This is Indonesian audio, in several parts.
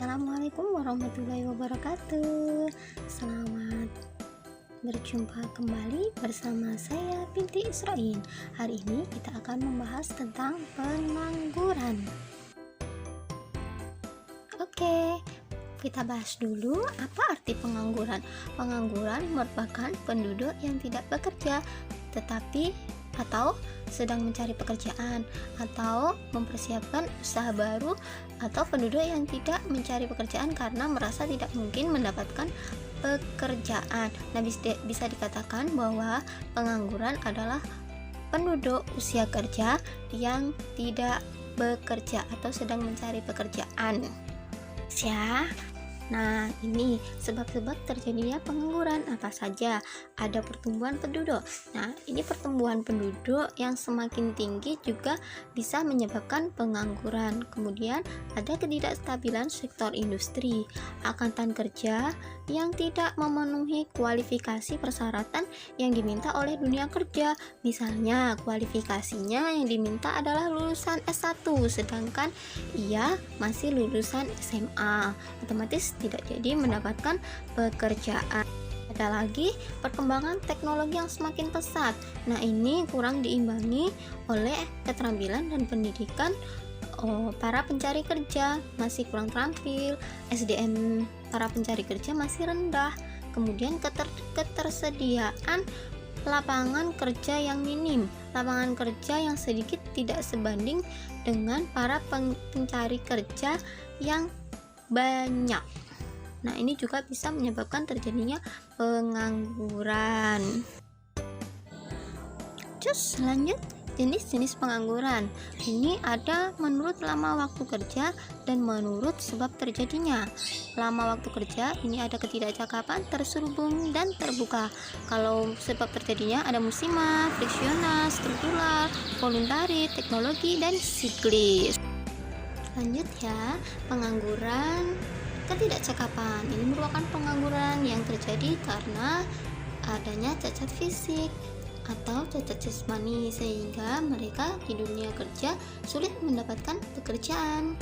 Assalamualaikum warahmatullahi wabarakatuh. Selamat berjumpa kembali bersama saya Binti Israin. Hari ini kita akan membahas tentang pengangguran. Oke, kita bahas dulu apa arti pengangguran. Pengangguran merupakan penduduk yang tidak bekerja tetapi atau sedang mencari pekerjaan atau mempersiapkan usaha baru, atau penduduk yang tidak mencari pekerjaan karena merasa tidak mungkin mendapatkan pekerjaan. Nah, bisa dikatakan bahwa pengangguran adalah penduduk usia kerja yang tidak bekerja atau sedang mencari pekerjaan. Ya. Nah, ini sebab-sebab terjadinya pengangguran apa saja? Ada pertumbuhan penduduk. Nah, ini pertumbuhan penduduk yang semakin tinggi juga bisa menyebabkan pengangguran. Kemudian ada ketidakstabilan sektor industri, angkatan kerja yang tidak memenuhi kualifikasi persyaratan yang diminta oleh dunia kerja. Misalnya, kualifikasinya yang diminta adalah lulusan S1, sedangkan ia masih lulusan SMA. Otomatis tidak jadi mendapatkan pekerjaan. Ada lagi perkembangan teknologi yang semakin pesat. Nah, ini kurang diimbangi oleh keterampilan dan pendidikan para pencari kerja, masih kurang terampil. SDM para pencari kerja masih rendah. Kemudian ketersediaan lapangan kerja yang minim, lapangan kerja yang sedikit tidak sebanding dengan para pencari kerja yang banyak. Nah, ini juga bisa menyebabkan terjadinya pengangguran. Terus lanjut, jenis-jenis pengangguran. Ini ada menurut lama waktu kerja dan menurut sebab terjadinya. Lama waktu kerja ini ada ketidakcakapan, terselubung, dan terbuka. Kalau sebab terjadinya ada musiman, friksional, struktural, voluntari, teknologi, dan siklis. Lanjut ya, pengangguran ketidakcakapan. Ini merupakan pengangguran yang terjadi karena adanya cacat fisik atau cacat jasmani, sehingga mereka di dunia kerja sulit mendapatkan pekerjaan.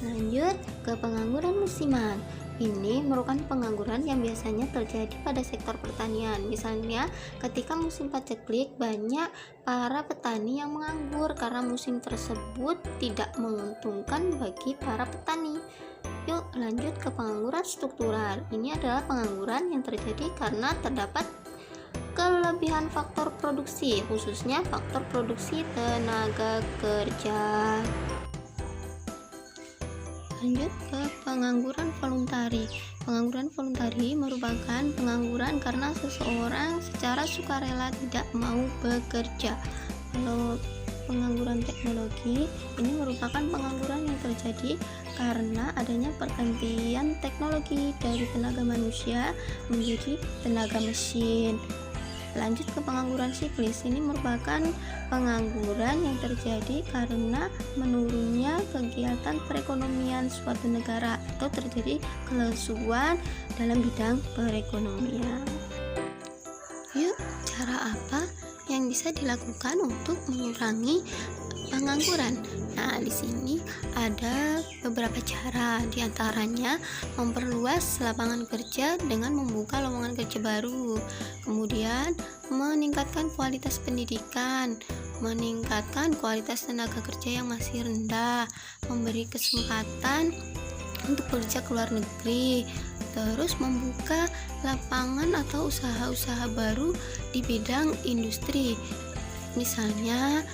Lanjut ke pengangguran musiman. Ini merupakan pengangguran yang biasanya terjadi pada sektor pertanian. Misalnya, ketika musim paceklik, banyak para petani yang menganggur karena musim tersebut tidak menguntungkan bagi para petani. Yuk lanjut ke pengangguran struktural. Ini adalah pengangguran yang terjadi karena terdapat kelebihan faktor produksi, khususnya faktor produksi tenaga kerja. Lanjut ke pengangguran voluntari. Pengangguran voluntari merupakan pengangguran karena seseorang secara sukarela tidak mau bekerja. Kalau pengangguran teknologi, ini merupakan pengangguran yang terjadi karena adanya pergantian teknologi dari tenaga manusia menjadi tenaga mesin. Lanjut ke pengangguran siklis. Ini merupakan pengangguran yang terjadi karena menurunnya kegiatan perekonomian suatu negara atau terjadi kelesuan dalam bidang perekonomian. Yuk, cara apa yang bisa dilakukan untuk mengurangi pengangguran? Nah, di sini ada beberapa cara, diantaranya memperluas lapangan kerja dengan membuka lowongan kerja baru, kemudian meningkatkan kualitas pendidikan, meningkatkan kualitas tenaga kerja yang masih rendah, memberi kesempatan untuk bekerja ke luar negeri, terus membuka lapangan atau usaha-usaha baru di bidang industri, misalnya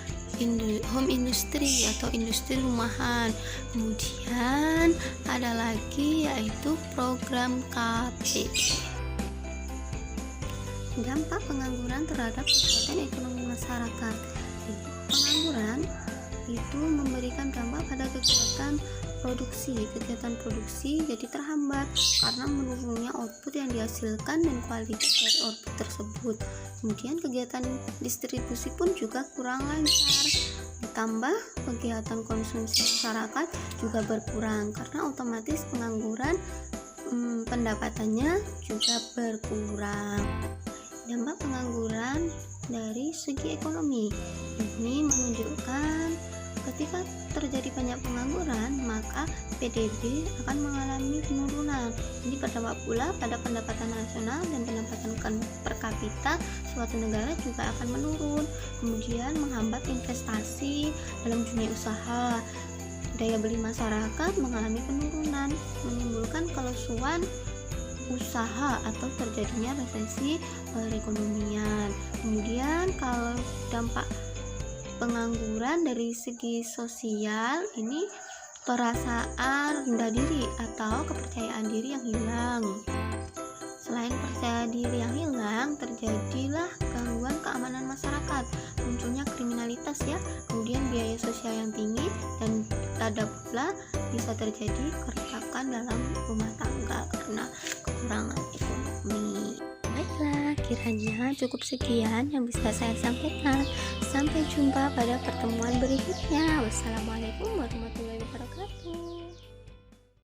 home industry atau industri rumahan. Kemudian ada lagi yaitu program KP. Dampak pengangguran terhadap kegiatan ekonomi masyarakat. Pengangguran itu memberikan dampak pada kegiatan produksi jadi terhambat karena menurunnya output yang dihasilkan dan kualitas dari output tersebut. Kemudian kegiatan distribusi pun juga kurang lancar, ditambah kegiatan konsumsi masyarakat juga berkurang karena otomatis pengangguran pendapatannya juga berkurang. Dampak pengangguran dari segi ekonomi ini menunjukkan Ketika terjadi banyak pengangguran, maka PDB akan mengalami penurunan. Ini berdampak pula pada pendapatan nasional dan pendapatan per kapita suatu negara juga akan menurun. Kemudian menghambat investasi dalam dunia usaha. Daya beli masyarakat mengalami penurunan, menimbulkan kelesuan usaha atau terjadinya resesi perekonomian. Kemudian kalau dampak pengangguran dari segi sosial, ini perasaan rendah diri atau kepercayaan diri yang hilang. Selain percaya diri yang hilang, terjadilah gangguan keamanan masyarakat, munculnya kriminalitas ya, kemudian biaya sosial yang tinggi, dan ada pula bisa terjadi keretakan dalam rumah tangga karena kekurangan ekonomi. Baiklah, kiranya cukup sekian yang bisa saya sampaikan. Sampai jumpa pada pertemuan berikutnya. Wassalamualaikum warahmatullahi wabarakatuh.